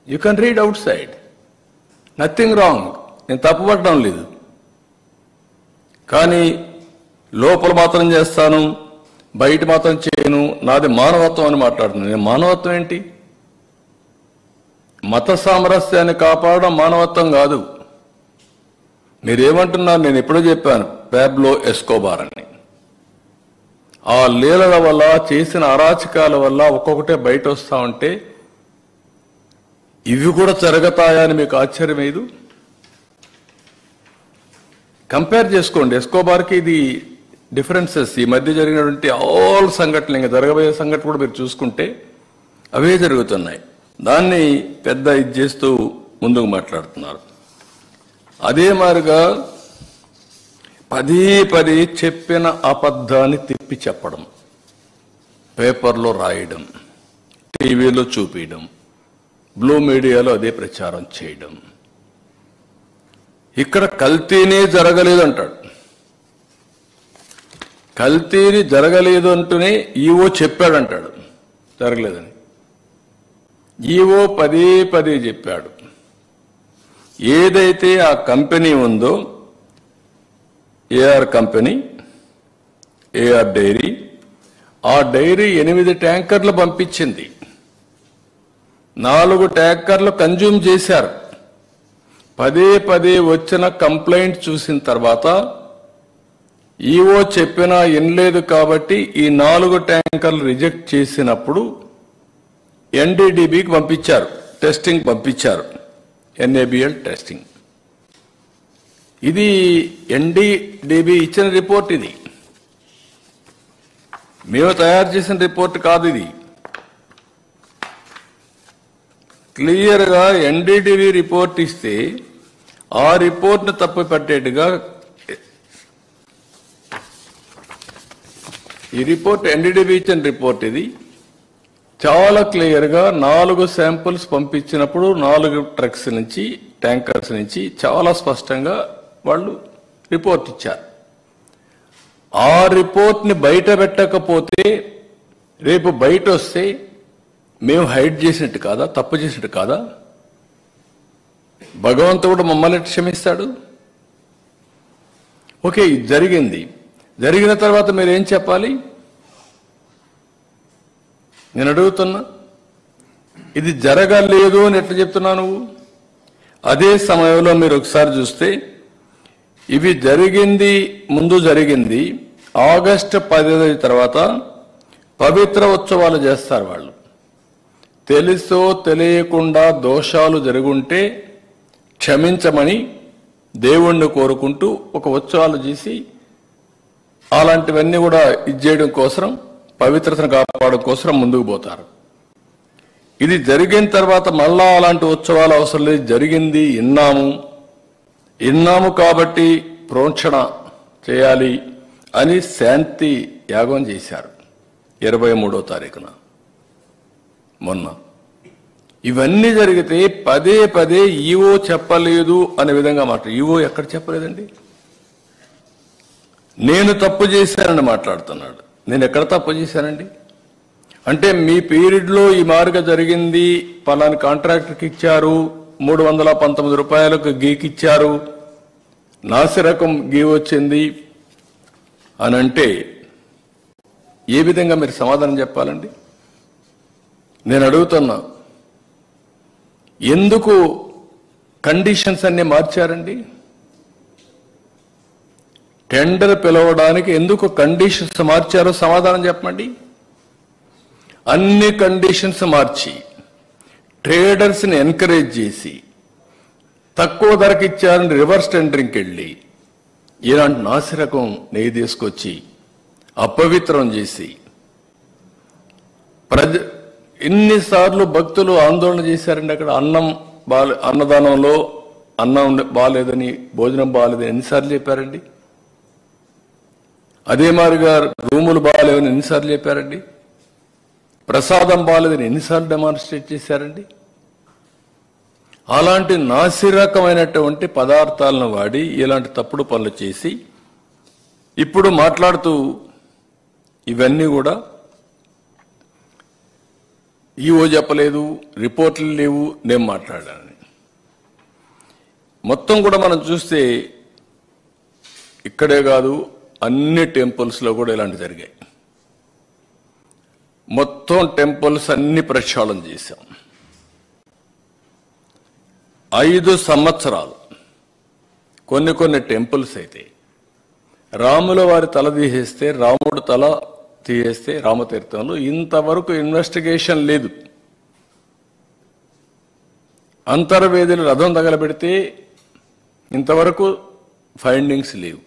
You can read out side, nothing wrong, నేను తప్పుపడడం లేదు. కానీ లోపల మాత్రం చేస్తాను, బయట మాత్రం చేయను, నాది మానవత్వం అని మాట్లాడుతున్నాను. నేను మానవత్వం ఏంటి? మత సామరస్యాన్ని కాపాడడం మానవత్వం కాదు. మీరేమంటున్నారు? నేను ఎప్పుడో చెప్పాను పాబ్లో ఎస్కోబార్ అని. ఆ లీలల వల్ల, చేసిన అరాచకాల వల్ల ఒక్కొక్కటే బయట వస్తా ఉంటే ఇవి కూడా జరుగుతాయని మీకు ఆశ్చర్యం లేదు? కంపేర్ చేసుకోండి. ఎస్కోబార్కి ఇది డిఫరెన్సెస్ ఈ మధ్య జరిగినటువంటి ఆల్ సంఘటనలు, ఇంకా జరగబోయే సంఘటన కూడా మీరు చూసుకుంటే అవే జరుగుతున్నాయి. దాన్ని పెద్ద ఇది చేస్తూ ముందుకు మాట్లాడుతున్నారు. అదే మాదిరిగా పదే చెప్పిన అబద్ధాన్ని తిప్పి చెప్పడం, పేపర్లో రాయడం, టీవీలో చూపించడం, బ్లూ మీడియాలో అదే ప్రచారం చేయడం. ఇక్కడ కల్తీనే జరగలేదు అంటాడు. కల్తీని జరగలేదు అంటూనే ఈవో చెప్పాడంటాడు జరగలేదని. ఈవో పదే చెప్పాడు. ఏదైతే ఆ కంపెనీ ఉందో, ఏఆర్ కంపెనీ, ఏఆర్ డైరీ, ఆ డైరీ 8 ట్యాంకర్లు పంపించింది. 4 ట్యాంకర్లు కన్జ్యూమ్ చేశారు. పదే వచ్చిన కంప్లైంట్ చూసిన తర్వాత ఈవో చెప్పినా వినలేదు కాబట్టి ఈ 4 ట్యాంకర్లు రిజెక్ట్ చేసినప్పుడు ఎన్డీడీబీకి పంపించారు, టెస్టింగ్ పంపించారు, ఎన్ఏబిఎల్ టెస్టింగ్. ఇది ఎన్డీడీబీ ఇచ్చిన రిపోర్ట్, ఇది మేము తయారు చేసిన రిపోర్ట్ కాదు. ఇది క్లియర్గా ఎన్డీడీబీ రిపోర్ట్ ఇస్తే ఆ రిపోర్ట్ను తప్పు పట్టేట్టుగా ఈ రిపోర్ట్, ఎన్డీడీబీ ఇచ్చిన రిపోర్ట్ ఇది చాలా క్లియర్గా 4 శాంపుల్స్ పంపించినప్పుడు 4 ట్రక్స్ నుంచి, ట్యాంకర్స్ నుంచి చాలా స్పష్టంగా వాళ్ళు రిపోర్ట్ ఇచ్చారు. ఆ రిపోర్ట్ని బయట పెట్టకపోతే రేపు బయట వస్తే మేము హైడ్ చేసినట్టు కాదా, తప్పు చేసినట్టు కాదా? భగవంతుడు మమ్మల్ని క్షమిస్తాడు? ఓకే, ఇది జరిగింది. జరిగిన తర్వాత మీరేం చెప్పాలి? నేను అడుగుతున్నా, ఇది జరగలేదు అని ఎట్లా చెప్తున్నా నువ్వు? అదే సమయంలో మీరు ఒకసారి చూస్తే ఇవి జరిగింది, ముందు జరిగింది ఆగస్టు 10 తర్వాత పవిత్ర ఉత్సవాలు చేస్తారు వాళ్ళు. తెలుసో తెలియకుండా దోషాలు జరుగుంటే క్షమించమని దేవుణ్ణి కోరుకుంటూ ఒక ఉత్సవాలు చేసి అలాంటివన్నీ కూడా ఇచ్చేయడం కోసం, పవిత్రతను కాపాడడం కోసం ముందుకు పోతారు. ఇది జరిగిన తర్వాత మళ్ళా అలాంటి ఉత్సవాలు అవసరం లేదు, జరిగింది విన్నాము కాబట్టి ప్రోక్షణ చేయాలి అని శాంతి యాగం చేశారు 23వ తారీఖున మొన్న. ఇవన్నీ జరిగితే పదే ఈవో చెప్పలేదు అనే విధంగా మాట్లాడు. ఈవో ఎక్కడ చెప్పలేదండి? నేను తప్పు చేశానని మాట్లాడుతున్నాడు. నేను ఎక్కడ తప్పు చేశానండి? అంటే మీ పీరియడ్లో ఈ మార్గం జరిగింది, పలాని కాంట్రాక్టర్కి ఇచ్చారు, 319 రూపాయలకు గీకిచ్చారు, నాసిరకం గీ వచ్చింది అని అంటే ఏ విధంగా మీరు సమాధానం చెప్పాలండి? నేను అడుగుతున్నా, ఎందుకు కండిషన్స్ అన్ని మార్చారండి? టెండర్ పిలవడానికి ఎందుకు కండిషన్స్ మార్చారో సమాధానం చెప్పండి. అన్ని కండిషన్స్ మార్చి ట్రేడర్స్ని ఎంకరేజ్ చేసి తక్కువ ధరకు ఇచ్చారని రివర్స్ టెండరింగ్కి వెళ్ళి ఇలాంటి నాసిరకం నెయ్యి తీసుకొచ్చి అపవిత్రం చేసి ఎన్నిసార్లు భక్తులు ఆందోళన చేశారండి. అక్కడ అన్నదానంలో అన్నం బాగాలేదని, భోజనం బాగాలేదని ఎన్నిసార్లు చెప్పారండి? అదే మాదిరిగా రూములు బాగాలేవని ఎన్నిసార్లు చెప్పారండి? ప్రసాదం బాగాలేదని ఎన్నిసార్లు డెమాన్స్ట్రేట్ చేశారండి? అలాంటి నాసిరకమైనటువంటి పదార్థాలను వాడి ఇలాంటి తప్పుడు పనులు చేసి ఇప్పుడు మాట్లాడుతూ ఇవన్నీ కూడా ఈఓ చెప్పలేదు, రిపోర్ట్లు లేవు, నేను మాట్లాడాను. మొత్తం కూడా మనం చూస్తే ఇక్కడే కాదు అన్ని టెంపుల్స్లో కూడా ఇలాంటి జరిగాయి. మొత్తం టెంపుల్స్ అన్ని ప్రక్షాళన చేశాం. 5 సంవత్సరాలు కొన్ని టెంపుల్స్ అయితే రాముల వారి తల తీసేస్తే, రాముడు తల తీసేస్తే రామతీర్థంలో ఇంతవరకు ఇన్వెస్టిగేషన్ లేదు. అంతర్వేదిని రథం తగలబెడితే ఇంతవరకు ఫైండింగ్స్ లేవు.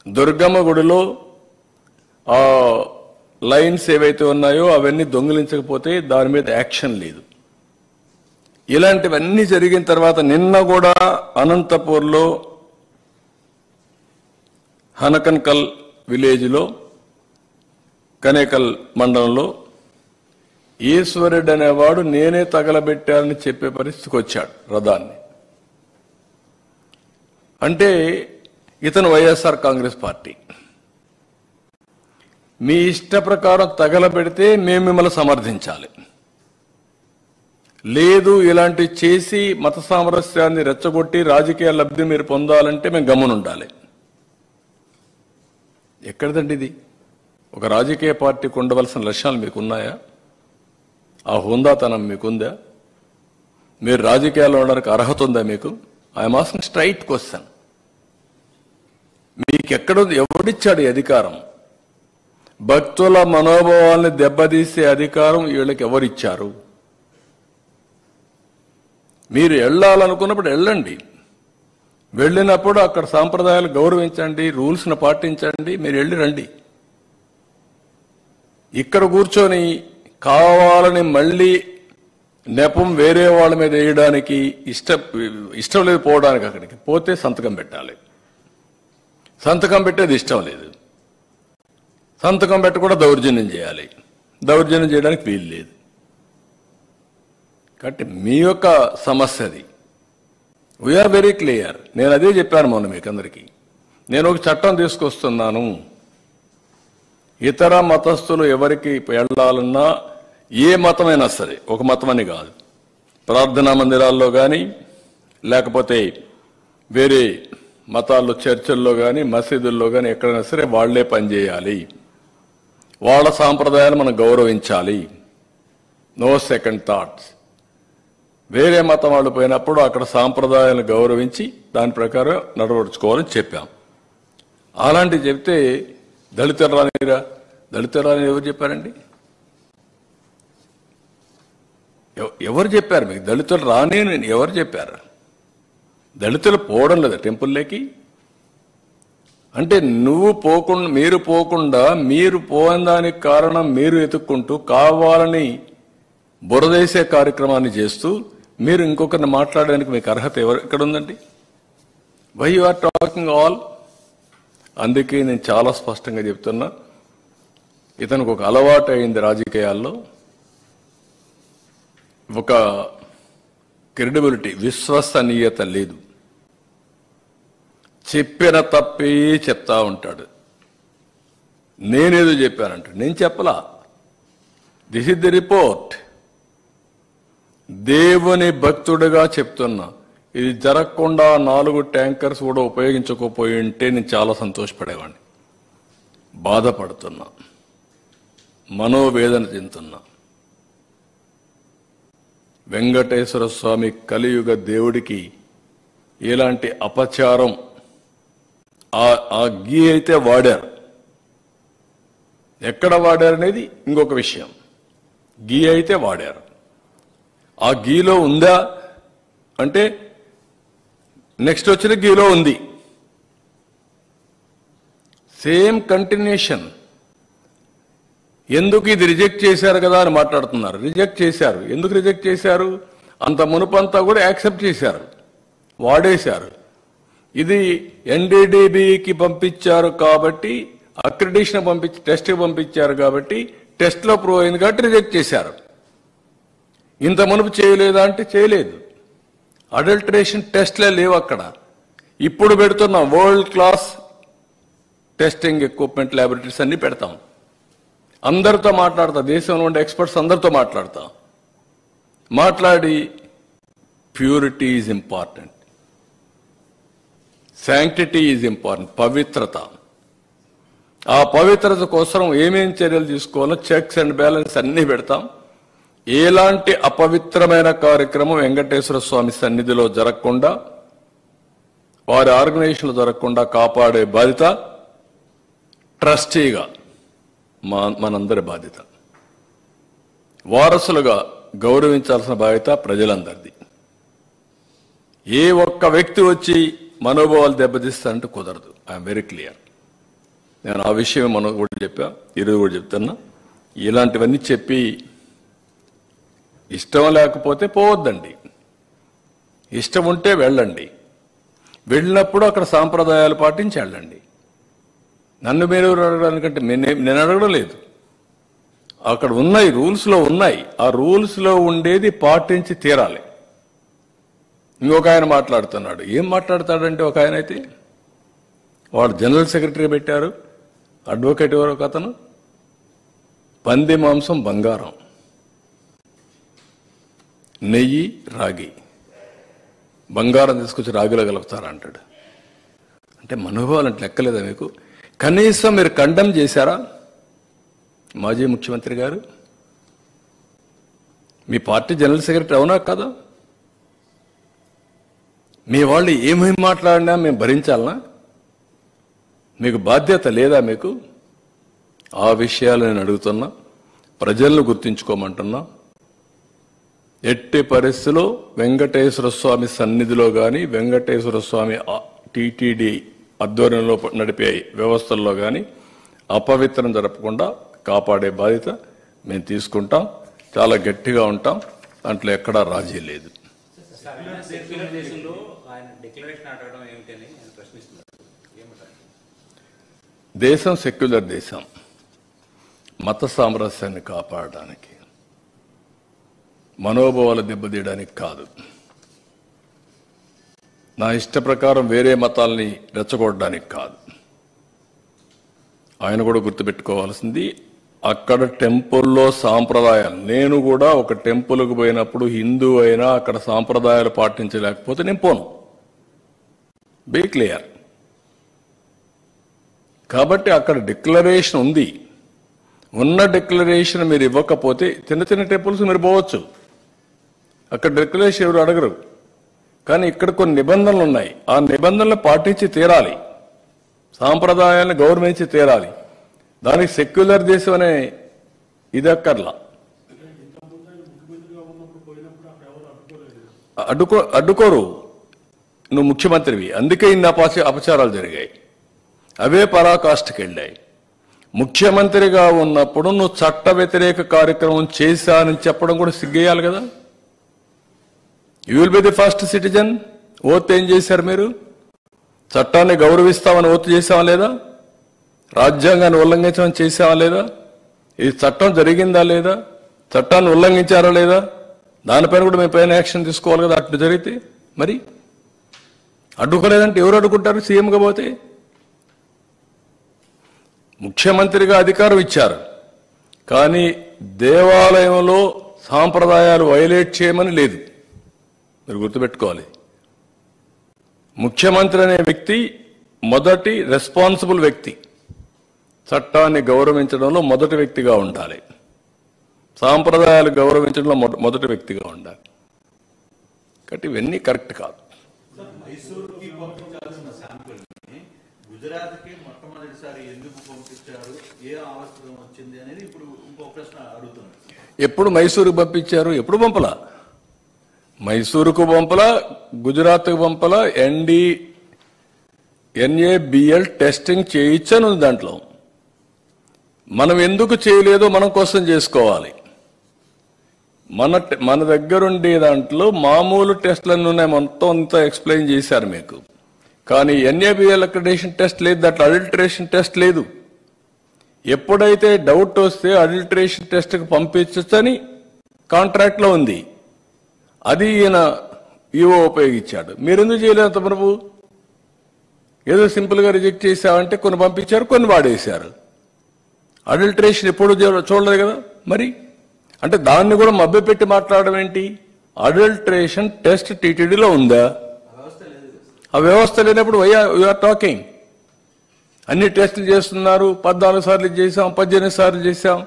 దుర్గమ్మ గుడిలో ఆ లైన్స్ ఏవైతే ఉన్నాయో అవన్నీ దొంగిలించకపోతే దాని మీద యాక్షన్ లేదు. ఇలాంటివన్నీ జరిగిన తర్వాత నిన్న కూడా అనంతపూర్లో హనకన్కల్ విలేజ్లో కనేకల్ మండలంలో ఈశ్వరుడు అనేవాడు నేనే తగలబెట్టానని చెప్పే పరిస్థితికి వచ్చాడు రథాన్ని. అంటే ఇతను వైఎస్ఆర్ కాంగ్రెస్ పార్టీ. మీ ఇష్ట ప్రకారం తగలబెడితే మేము మిమ్మల్ని సమర్థించాలి, లేదు ఇలాంటి చేసి మత సామరస్యాన్ని రెచ్చగొట్టి రాజకీయ లబ్ధి మీరు పొందాలంటే మేము గమ్మునుండాలి. ఎక్కడిదండి ఇది? ఒక రాజకీయ పార్టీకి ఉండవలసిన లక్ష్యాలు మీకున్నాయా? ఆ హుందాతనం మీకుందా? మీరు రాజకీయాల్లో ఉండడానికి అర్హత ఉందా మీకు? I'm asking straight question. మీకెక్కడ ఎవడిచ్చాడు ఈ అధికారం? భక్తుల మనోభావాల్ని దెబ్బతీసే అధికారం వీళ్ళకి ఎవరిచ్చారు? మీరు వెళ్ళాలనుకున్నప్పుడు వెళ్ళండి, వెళ్ళినప్పుడు అక్కడ సాంప్రదాయాలు గౌరవించండి, రూల్స్ను పాటించండి, మీరు వెళ్ళి రండి. ఇక్కడ కూర్చొని కావాలని మళ్ళీ నెపం వేరే వాళ్ళ మీద వేయడానికి ఇష్టం లేదు. పోవడానికి అక్కడికి పోతే సంతకం పెట్టాలి, సంతకం పెట్టేది ఇష్టం లేదు, సంతకం పెట్టకుండా దౌర్జన్యం చేయాలి, దౌర్జన్యం చేయడానికి వీలు లేదు. కాబట్టి మీ యొక్క సమస్య అది. We are very clear. నేను అదే చెప్పాను మొన్న మీకు అందరికీ. నేను ఒక చట్టం తీసుకొస్తున్నాను, ఇతర మతస్థులు ఎవరికి వెళ్ళాలన్నా ఏ మతమైనా సరే, ఒక మతం అని కాదు, ప్రార్థనా మందిరాల్లో కానీ లేకపోతే వేరే మతాల్లో చర్చిల్లో కానీ మసీదుల్లో కానీ ఎక్కడైనా సరే వాళ్లే పనిచేయాలి, వాళ్ళ సాంప్రదాయాలు మనం గౌరవించాలి, నో సెకండ్ థాట్స్. వేరే మతం వాళ్ళు పోయినప్పుడు అక్కడ సాంప్రదాయాలను గౌరవించి దాని ప్రకారం నడవడుచుకోవాలని చెప్పాం. అలాంటివి చెప్తే దళితులు రానిరా, దళితులు రాని ఎవరు చెప్పారండి? ఎవరు చెప్పారు మీకు దళితులు రాని? ఎవరు చెప్పారు? దళితులు పోవడం లేదా టెంపుల్లోకి? అంటే మీరు పోకుండా మీరు పోయిన దానికి కారణం మీరు ఎత్తుక్కుంటూ కావాలని బురదేసే కార్యక్రమాన్ని చేస్తూ మీరు ఇంకొకరిని మాట్లాడడానికి మీకు అర్హత ఎక్కడ ఉందండి? Why you are talking all? అందుకే నేను చాలా స్పష్టంగా చెప్తున్నా, ఇతనికి ఒక అలవాటు అయింది రాజకీయాల్లో, ఒక క్రెడిబిలిటీ, విశ్వసనీయత లేదు. చెప్పిన తప్పే చెప్తా ఉంటాడు. నేనేదో చెప్పానంట, నేను చెప్పలా. This is the report. దేవుని భక్తుడిగా చెప్తున్నా. ఇది జరగకుండా 4 ట్యాంకర్స్ కూడా ఉపయోగించకపోయి ఉంటే నేను చాలా సంతోషపడేవాడిని. బాధపడుతున్నా, మనోవేదన చెందుతున్నా. వెంకటేశ్వర స్వామి కలియుగ దేవుడికి ఎలాంటి అపచారం ఆ గీ అయితే వాడారు, ఎక్కడ వాడారనేది ఇంకొక విషయం. గీ అయితే వాడారు, ఆ గీలో ఉందా అంటే నెక్స్ట్ వచ్చిన గీలో ఉంది. Same continuation. ఎందుకు ఇది రిజెక్ట్ చేశారు కదా అని మాట్లాడుతున్నారు. రిజెక్ట్ చేశారు. ఎందుకు రిజెక్ట్ చేశారు? అంత మునుపంతా కూడా యాక్సెప్ట్ చేశారు, వాడేశారు. ఇది ఎన్డీడీబీకి పంపించారు కాబట్టి, అక్రిడిషన్ పంపించి టెస్ట్కి పంపించారు కాబట్టి, టెస్ట్లో ప్రూవ్ అయింది కాబట్టి రిజెక్ట్ చేశారు. ఇంత మునుపు చేయలేదా అంటే చేయలేదు. అడల్టరేషన్ టెస్ట్లే లేవు అక్కడ. ఇప్పుడు పెడుతున్నాం world class testing equipment, laboratories అన్ని పెడతాం. అందరితో మాట్లాడతా, దేశంలో ఉండే ఎక్స్పర్ట్స్ అందరితో మాట్లాడతా. మాట్లాడి purity is important, sanctity is important, పవిత్రత. ఆ పవిత్రత కోసం ఏమేం చర్యలు తీసుకోవాలో చెక్స్ అండ్ బ్యాలెన్స్ అన్ని పెడతాం. ఎలాంటి అపవిత్రమైన కార్యక్రమం వెంకటేశ్వర స్వామి సన్నిధిలో జరగకుండా, వారి ఆర్గనైజేషన్లో జరగకుండా కాపాడే బాధ్యత ట్రస్టీగా మనందరి బాధ్యత. వారసులుగా గౌరవించాల్సిన బాధ్యత ప్రజలందరిది. ఏ ఒక్క వ్యక్తి వచ్చి మనోభావాలు దెబ్బతీస్తారంటే కుదరదు. I'm very clear. నేను ఆ విషయం మనం కూడా చెప్పా, ఈరోజు కూడా చెప్తున్నా. ఇలాంటివన్నీ చెప్పి ఇష్టం లేకపోతే పోవద్దండి, ఇష్టం ఉంటే వెళ్ళండి. వెళ్ళినప్పుడు అక్కడ సాంప్రదాయాలు పాటించి వెళ్ళండి. నన్ను మీరు అడగడానికంటే నేను అడగడం లేదు. అక్కడ ఉన్నాయి, రూల్స్లో ఉన్నాయి. ఆ రూల్స్లో ఉండేది పాటించి తీరాలి. ఇంకొక ఆయన మాట్లాడుతున్నాడు. ఏం మాట్లాడతాడంటే, ఒక ఆయన అయితే వాడు జనరల్ సెక్రటరీ పెట్టారు, అడ్వకేట్ ఎవరో ఒక అతను, పంది మాంసం బంగారం, నెయ్యి రాగి, బంగారం తీసుకొచ్చి రాగిలో కలుపుతారా అంటాడు. అంటే మనోభావాలు అంటే లెక్కలేదా మీకు? కనీసం మీరు కండెమ్ చేశారా? మాజీ ముఖ్యమంత్రి గారు, మీ పార్టీ జనరల్ సెక్రటరీ అవునా కదా? మీ వాళ్ళు ఏమేమి మాట్లాడినా మేము భరించాలనా? మీకు బాధ్యత లేదా మీకు? ఆ విషయాలు నేను అడుగుతున్నా. ప్రజలను గుర్తించుకోమంటున్నా. ఎట్టి పరిస్థితిలో వెంకటేశ్వర స్వామి సన్నిధిలో కానీ, వెంకటేశ్వర స్వామి టీటీడీ ఆధ్వర్యంలో నడిపే వ్యవస్థల్లో కానీ అపవిత్రం జరపకుండా కాపాడే బాధ్యత మేము తీసుకుంటాం. చాలా గట్టిగా ఉంటాం. దాంట్లో ఎక్కడా రాజీ లేదు. దేశం సెక్యులర్ దేశం, మత సామరస్యాన్ని కాపాడడానికి, మనోభావాలు దెబ్బతీయడానికి కాదు. నా ఇష్ట ప్రకారం వేరే మతాల్ని రెచ్చగొట్టడానికి కాదు. ఆయన కూడా గుర్తుపెట్టుకోవాల్సింది, అక్కడ టెంపుల్లో సాంప్రదాయాలు, నేను కూడా ఒక టెంపుల్కి పోయినప్పుడు హిందూ అయినా అక్కడ సాంప్రదాయాలు పాటించలేకపోతే నేను పోను. Be clear. కాబట్టి అక్కడ డిక్లరేషన్ ఉంది. ఉన్న డిక్లరేషన్ మీరు ఇవ్వకపోతే చిన్న చిన్న టెంపుల్స్ మీరు పోవచ్చు, అక్కడ డిక్లరేషన్ ఎవరు అడగరు. కానీ ఇక్కడ కొన్ని నిబంధనలు ఉన్నాయి. ఆ నిబంధనలు పాటించి తీరాలి, సాంప్రదాయాలను గౌరవించి తీరాలి. దానికి సెక్యులర్ దేశం అనే ఇది అక్కర్లా. అడ్డుకోరు. నువ్వు ముఖ్యమంత్రివి, అందుకే ఇన్ని అపచారాలు జరిగాయి. అవే పరాకాష్ఠకి వెళ్ళాయి. ముఖ్యమంత్రిగా ఉన్నప్పుడు నువ్వు చట్ట వ్యతిరేక కార్యక్రమం చేశానని చెప్పడం కూడా సిగ్గేయాలి కదా. You will be the first citizen. Oath ఏం చేశారు మీరు? చట్టాన్ని గౌరవిస్తామని ఓత్ చేసావా లేదా? రాజ్యాంగాన్ని ఉల్లంఘించమని చేసావా లేదా? ఈ చట్టం జరిగిందా లేదా? చట్టాన్ని ఉల్లంఘించారా లేదా? దానిపైన కూడా మీ పైన యాక్షన్ తీసుకోవాలి కదా. అట్లు జరిగితే మరి అడ్డుకోలేదంటే ఎవరు అడ్డుకుంటారు? సీఎంగా పోతే ముఖ్యమంత్రిగా అధికారం ఇచ్చారు, కానీ దేవాలయంలో సాంప్రదాయాలు వైలేట్ చేయమని లేదు. మీరు గుర్తుపెట్టుకోవాలి. ముఖ్యమంత్రి అనే వ్యక్తి మొదటి రెస్పాన్సిబుల్ వ్యక్తి. చట్టాన్ని గౌరవించడంలో మొదటి వ్యక్తిగా ఉండాలి, సాంప్రదాయాలు గౌరవించడంలో మొదటి వ్యక్తిగా ఉండాలి. కాబట్టి ఇవన్నీ కరెక్ట్ కాదు. గుజరాత్కి మొట్టమొదటిసారి ఎందుకు పంపించారు, ఏ అవసరం వచ్చింది అనేది ఇప్పుడు ఇంకో ప్రశ్న అడుగుతున్నారు. ఎప్పుడు మైసూరుకు పంపించారు? ఎప్పుడు పంపలా. మైసూరుకు పంపలా, గుజరాత్కు పంపలా. NABL టెస్టింగ్ చేయించను దాంట్లో. మనం ఎందుకు చేయలేదో మనం కోసం చేసుకోవాలి. మన దగ్గరుండే దాంట్లో మామూలు టెస్ట్లన్నీ ఉన్నాయి, మొత్తం అంతా ఎక్స్ప్లెయిన్ చేశారు మీకు. కానీ NABL అక్రిడేషన్ టెస్ట్ లేదు, దాంట్లో అడల్టరేషన్ టెస్ట్ లేదు. ఎప్పుడైతే డౌట్ వస్తే అడల్టరేషన్ టెస్ట్కి పంపించని కాంట్రాక్ట్లో ఉంది. అది ఈయన ఈవో ఉపయోగించాడు. మీరెందుకు చేయలేదు ప్రభు? ఏదో సింపుల్గా రిజెక్ట్ చేశామంటే కొన్ని పంపించారు, కొన్ని వాడేశారు. అడల్టరేషన్ ఎప్పుడు చూడలేదు కదా మరి. అంటే దాన్ని కూడా మభ్యపెట్టి మాట్లాడడం ఏంటి? అడల్టరేషన్ టెస్ట్ టీటీడీలో ఉందా? ఆ వ్యవస్థ లేనప్పుడు వీఆర్ టాకింగ్. అన్ని టెస్టులు చేస్తున్నారు, 14 సార్లు చేశాం, 18 సార్లు చేశాం.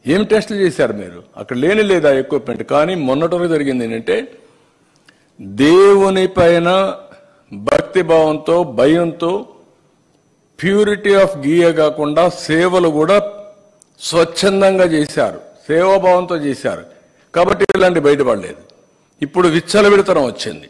ఏం టెస్టులు చేశారు మీరు? అక్కడ లేని లేదా ఎక్విప్మెంట్. కానీ మొన్నటి వరకు జరిగింది ఏంటంటే దేవుని పైన భక్తి భావంతో, భయంతో, ప్యూరిటీ ఆఫ్ గీయ కాకుండా సేవలు కూడా స్వచ్ఛందంగా చేశారు, సేవాభావంతో చేశారు. కాబట్టి ఇలాంటి బయటపడలేదు. ఇప్పుడు విచ్చలవిడతనం వచ్చింది.